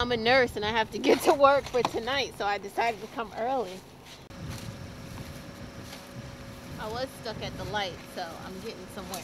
I'm a nurse and I have to get to work for tonight, so I decided to come early. I was stuck at the light, so I'm getting somewhere.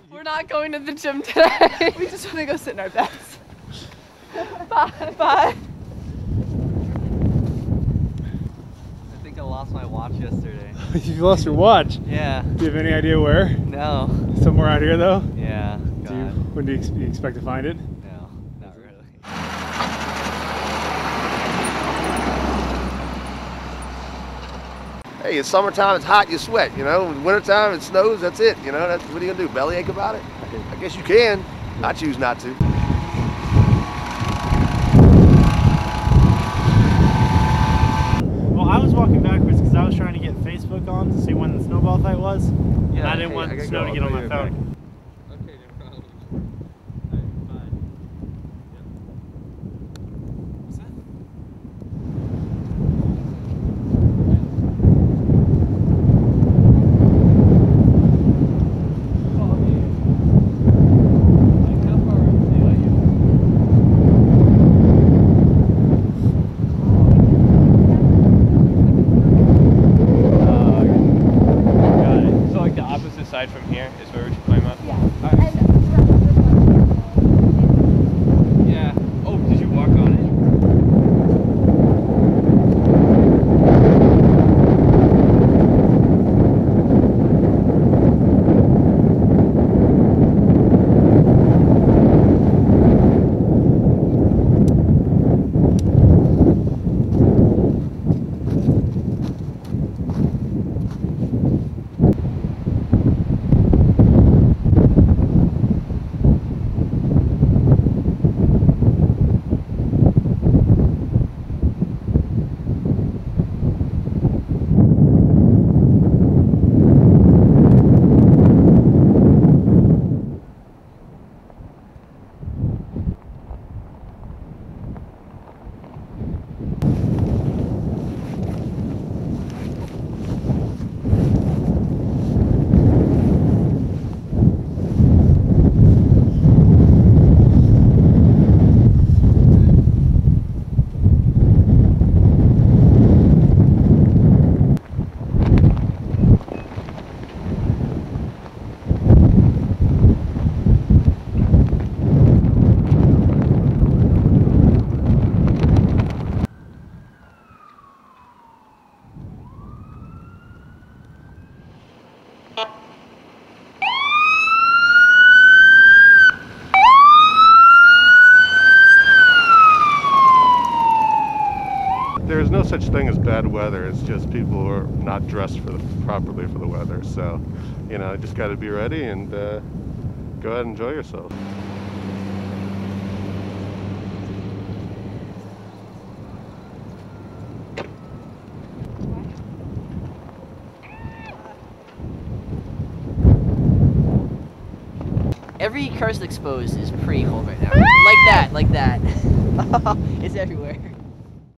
We're not going to the gym today. We just want to go sit in our beds. Bye. Bye. I think I lost my watch yesterday. You lost your watch? Yeah. Do you have any idea where? No. Somewhere out here though? Yeah. When do you expect to find it? No, not really. Hey, it's summertime, it's hot, you sweat, you know. In wintertime, it snows, that's it, you know. What are you gonna do, bellyache about it? I guess you can. I choose not to. Well, I was walking backwards because I was trying to get Facebook on to see when the snowball fight was. Yeah, And I didn't want the snow to get on my phone. Okay, no problem. Aside from here is where we should climb up? Yeah. All right. Yeah. Oh, did you walk on it? There's no such thing as bad weather. It's just people who are not dressed properly for the weather. So, you know, just got to be ready and go ahead and enjoy yourself. Every cursed exposed is pretty cold right now. Like that. It's everywhere.